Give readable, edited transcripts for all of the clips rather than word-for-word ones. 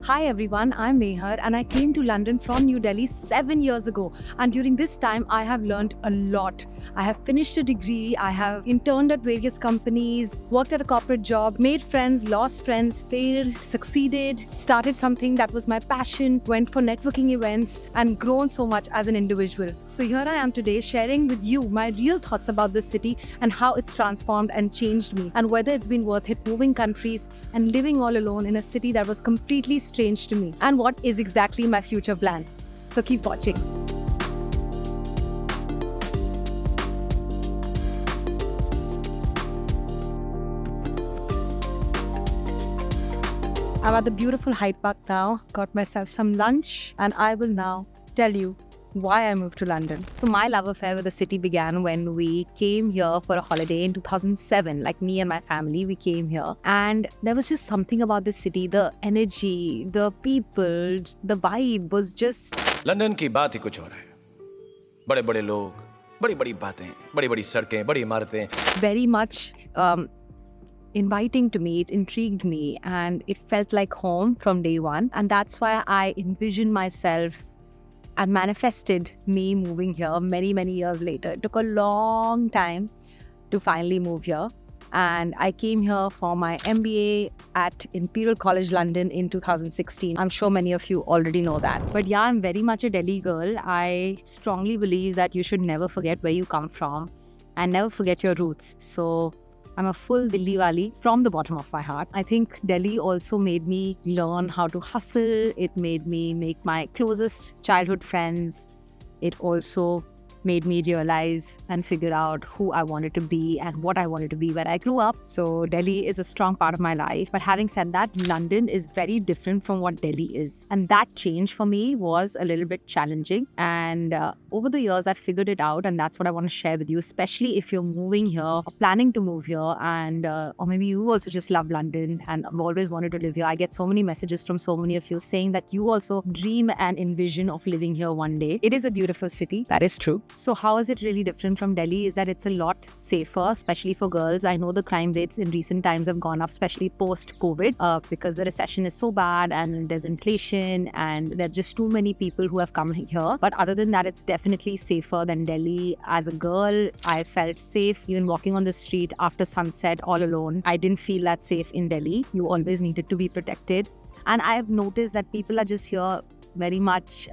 Hi everyone, I'm Mehar and I came to London from New Delhi 7 years ago. And during this time, I have learned a lot. I have finished a degree, I have interned at various companies, worked at a corporate job, made friends, lost friends, failed, succeeded, started something that was my passion, went for networking events, and grown so much as an individual. So here I am today sharing with you my real thoughts about this city and how it's transformed and changed me, and whether it's been worth it moving countries and living all alone in a city that was completely strange to me, and what is exactly my future plan. So keep watching. I'm at the beautiful Hyde Park now, got myself some lunch, and I will now tell you why I moved to London. So my love affair with the city began when we came here for a holiday in 2007. Like me and my family, we came here. And there was just something about this city, the energy, the people, the vibe was just... London की बात ही कुछ और है. बड़े बड़े लोग, बड़ी बड़ी बातें, बड़ी बड़ी सड़कें, बड़ी इमारतें. Very much inviting to me, it intrigued me, and it felt like home from day one. And that's why I envisioned myself and manifested me moving here many, many years later. It took a long time to finally move here. And I came here for my MBA at Imperial College London in 2016. I'm sure many of you already know that. But yeah, I'm very much a Delhi girl. I strongly believe that you should never forget where you come from and never forget your roots. So I'm a full Delhi wali from the bottom of my heart. I think Delhi also made me learn how to hustle. It made me make my closest childhood friends. It also made me realize and figure out who I wanted to be and what I wanted to be when I grew up. So Delhi is a strong part of my life. But having said that, London is very different from what Delhi is. And that change for me was a little bit challenging. And over the years, I've figured it out. And that's what I want to share with you, especially if you're moving here or planning to move here. And or maybe you also just love London and have always wanted to live here. I get so many messages from so many of you saying that you also dream and envision of living here one day. It is a beautiful city. That is true. So how is it really different from Delhi is that it's a lot safer, especially for girls. I know the crime rates in recent times have gone up, especially post-COVID, because the recession is so bad and there's inflation and there are just too many people who have come here. But other than that, it's definitely safer than Delhi. As a girl, I felt safe even walking on the street after sunset all alone. I didn't feel that safe in Delhi. You always needed to be protected. And I've noticed that people are just here very much,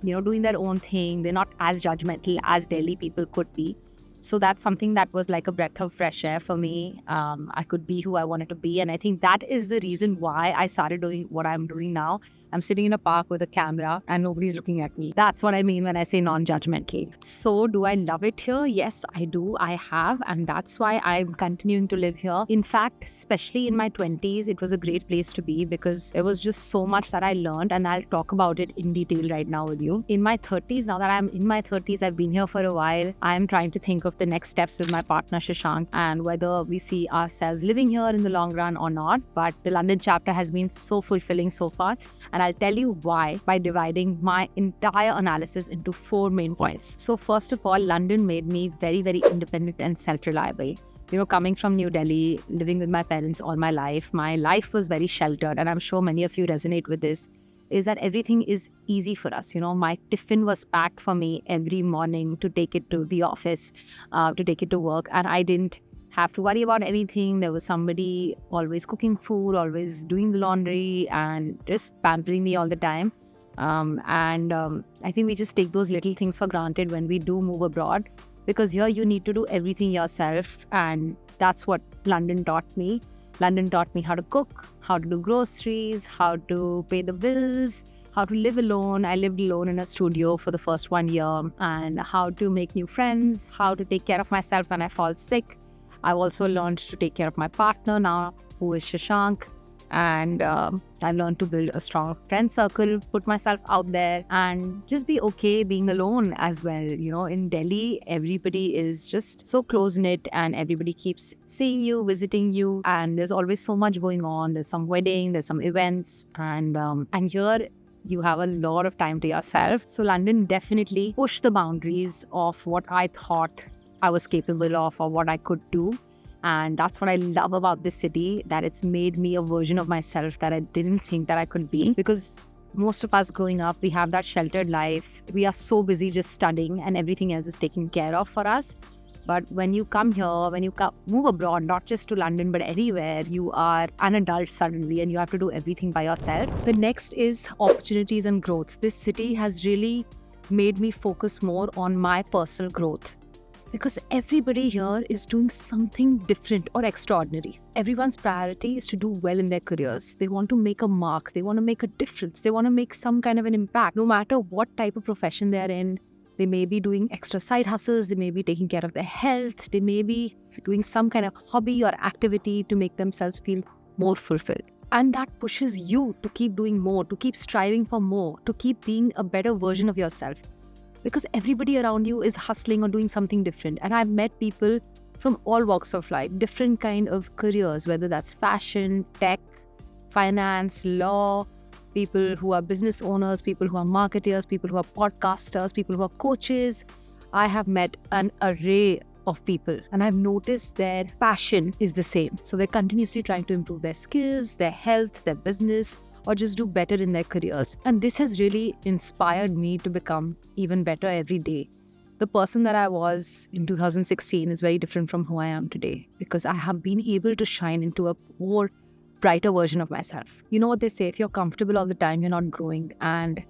doing their own thing. They're not as judgmental as Delhi people could be. So that's something that was like a breath of fresh air for me. I could be who I wanted to be. And I think that is the reason why I started doing what I'm doing now. I'm sitting in a park with a camera and nobody's looking at me. That's what I mean when I say non-judgmental. So do I love it here? Yes, I do. I have. And that's why I'm continuing to live here. In fact, especially in my 20s, it was a great place to be because there was just so much that I learned, and I'll talk about it in detail right now with you. In my 30s, now that I'm in my 30s, I've been here for a while. I'm trying to think of the next steps with my partner Shashank and whether we see ourselves living here in the long run or not. But the London chapter has been so fulfilling so far. And I'll tell you why by dividing my entire analysis into 4 main points. So first of all, London made me very, very independent and self-reliable. Coming from New Delhi, living with my parents all my life was very sheltered. And I'm sure many of you resonate with this, is that everything is easy for us. My tiffin was packed for me every morning to take it to the office, to take it to work. And I didn't have to worry about anything. There was somebody always cooking food, always doing the laundry and just pampering me all the time. I think we just take those little things for granted when we do move abroad, because here you need to do everything yourself. And that's what London taught me. London taught me how to cook, how to do groceries, how to pay the bills, how to live alone. I lived alone in a studio for the first 1 year, and how to make new friends, how to take care of myself when I fall sick. I've also learned to take care of my partner now, who is Shashank. And I learned to build a strong friend circle, put myself out there, and just be okay being alone as well. In Delhi, everybody is just so close-knit and everybody keeps seeing you, visiting you. And there's always so much going on. There's some wedding, there's some events. And here, you have a lot of time to yourself. So London definitely pushed the boundaries of what I thought I was capable of or what I could do. And that's what I love about this city, that it's made me a version of myself that I didn't think that I could be. Because most of us growing up, we have that sheltered life. We are so busy just studying and everything else is taken care of for us. But when you come here, when you move abroad, not just to London, but anywhere, you are an adult suddenly and you have to do everything by yourself. The next is opportunities and growth. This city has really made me focus more on my personal growth, because everybody here is doing something different or extraordinary. Everyone's priority is to do well in their careers. They want to make a mark. They want to make a difference. They want to make some kind of an impact, no matter what type of profession they're in. They may be doing extra side hustles. They may be taking care of their health. They may be doing some kind of hobby or activity to make themselves feel more fulfilled. And that pushes you to keep doing more, to keep striving for more, to keep being a better version of yourself. Because everybody around you is hustling or doing something different. And I've met people from all walks of life, different kind of careers, whether that's fashion, tech, finance, law, people who are business owners, people who are marketers, people who are podcasters, people who are coaches. I have met an array of people and I've noticed their passion is the same. So they're continuously trying to improve their skills, their health, their business, or just do better in their careers. And this has really inspired me to become even better every day. The person that I was in 2016 is very different from who I am today, because I have been able to shine into a more brighter version of myself. You know what they say, if you're comfortable all the time, you're not growing. And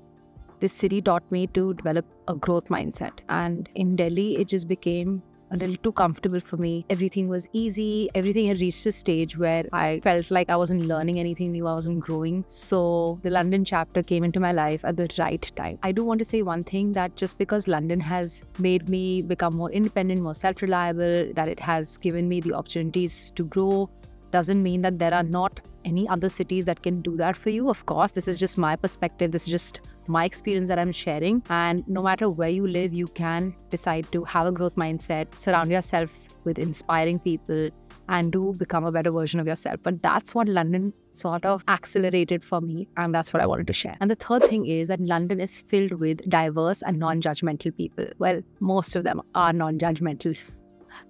this city taught me to develop a growth mindset. And in Delhi, it just became a little too comfortable for me. Everything was easy. Everything had reached a stage where I felt like I wasn't learning anything new. I wasn't growing. So the London chapter came into my life at the right time. I do want to say one thing, that just because London has made me become more independent, more self-reliable, that it has given me the opportunities to grow, doesn't mean that there are not any other cities that can do that for you. Of course, this is just my perspective. This is just my experience that I'm sharing. And no matter where you live, you can decide to have a growth mindset, surround yourself with inspiring people, and do become a better version of yourself. But that's what London sort of accelerated for me. And that's what I wanted to share. And the third thing is that London is filled with diverse and non-judgmental people. Well, most of them are non-judgmental.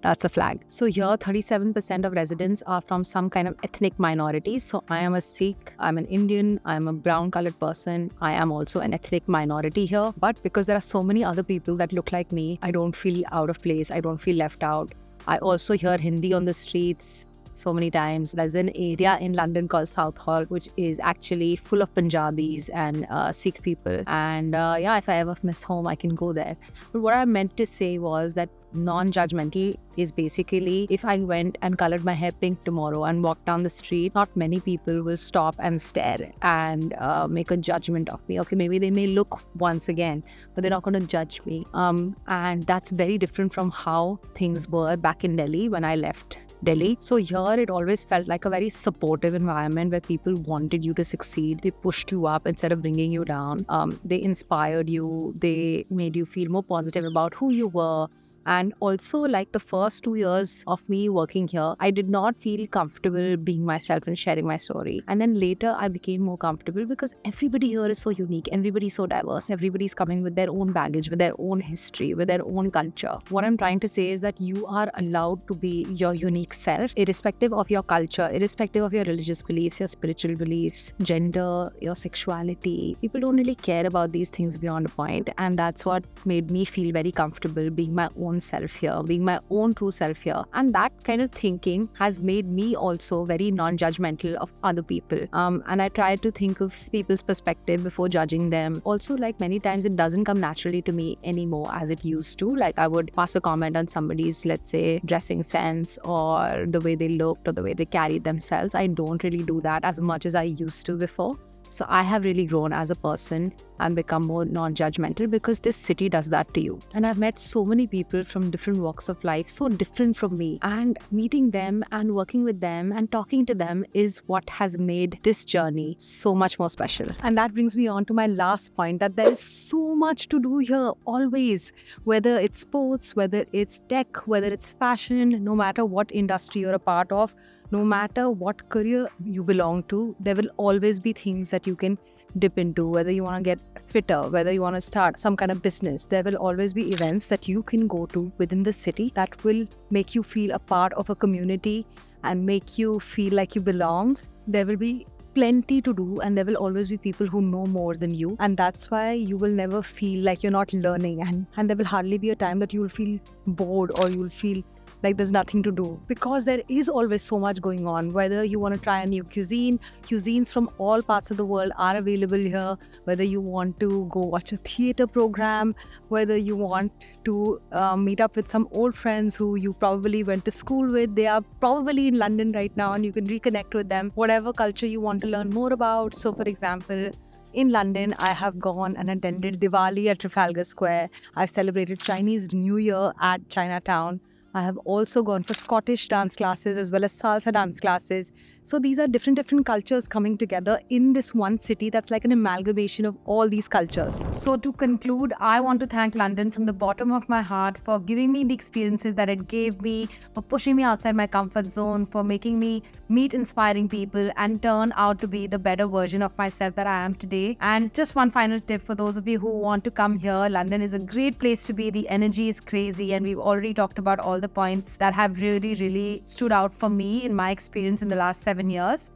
That's a flag. So here, 37% of residents are from some kind of ethnic minority. So I am a Sikh, I'm an Indian, I'm a brown colored person. I am also an ethnic minority here. But because there are so many other people that look like me, I don't feel out of place. I don't feel left out. I also hear Hindi on the streets so many times. There's an area in London called Southall, which is actually full of Punjabis and Sikh people. And if I ever miss home, I can go there. But what I meant to say was that non-judgmental is basically, if I went and colored my hair pink tomorrow and walked down the street, not many people will stop and stare and make a judgment of me. Okay, maybe they may look once again, but they're not going to judge me. And that's very different from how things were back in Delhi when I left Delhi. So here it always felt like a very supportive environment where people wanted you to succeed. They pushed you up instead of bringing you down. They inspired you. They made you feel more positive about who you were. And also, like the first 2 years of me working here, I did not feel comfortable being myself and sharing my story. And then later I became more comfortable because everybody here is so unique. Everybody's so diverse. Everybody's coming with their own baggage, with their own history, with their own culture. What I'm trying to say is that you are allowed to be your unique self, irrespective of your culture, irrespective of your religious beliefs, your spiritual beliefs, gender, your sexuality. People don't really care about these things beyond a point. And that's what made me feel very comfortable being my own self here, being my own true self here. And that kind of thinking has made me also very non-judgmental of other people. And I try to think of people's perspective before judging them. Also, like many times it doesn't come naturally to me anymore as it used to. Like I would pass a comment on somebody's, let's say, dressing sense or the way they looked or the way they carried themselves. I don't really do that as much as I used to before. So I have really grown as a person and become more non-judgmental because this city does that to you. And I've met so many people from different walks of life, so different from me. And meeting them and working with them and talking to them is what has made this journey so much more special. And that brings me on to my last point, that there is so much to do here, always. Whether it's sports, whether it's tech, whether it's fashion, no matter what industry you're a part of, no matter what career you belong to, there will always be things that you can dip into, whether you want to get fitter, whether you want to start some kind of business, there will always be events that you can go to within the city that will make you feel a part of a community and make you feel like you belong. There will be plenty to do, and there will always be people who know more than you, and that's why you will never feel like you're not learning, and there will hardly be a time that you will feel bored or you will feel like there's nothing to do, because there is always so much going on. Whether you want to try a new cuisines from all parts of the world are available here. Whether you want to go watch a theater program, whether you want to meet up with some old friends who you probably went to school with, they are probably in London right now and you can reconnect with them. Whatever culture you want to learn more about. So for example, in London, I have gone and attended Diwali at Trafalgar Square. I've celebrated Chinese New Year at Chinatown. I have also gone for Scottish dance classes as well as salsa dance classes. So these are different cultures coming together in this one city that's like an amalgamation of all these cultures. So to conclude, I want to thank London from the bottom of my heart for giving me the experiences that it gave me, for pushing me outside my comfort zone, for making me meet inspiring people and turn out to be the better version of myself that I am today. And just one final tip for those of you who want to come here, London is a great place to be. The energy is crazy, and we've already talked about all the points that have really stood out for me in my experience in the last 7 years.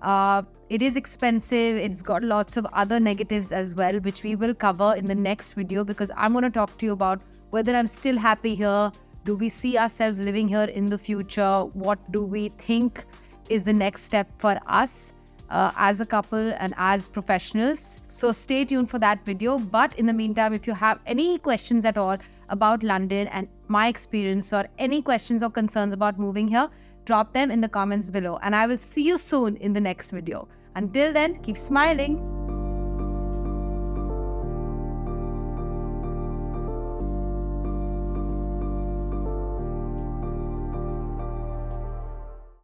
It is expensive. It's got lots of other negatives as well, which we will cover in the next video, because I'm going to talk to you about whether I'm still happy here. Do we see ourselves living here in the future? What do we think is the next step for us as a couple and as professionals? So stay tuned for that video. But in the meantime, if you have any questions at all about London and my experience, or any questions or concerns about moving here, drop them in the comments below, and I will see you soon in the next video. Until then, keep smiling.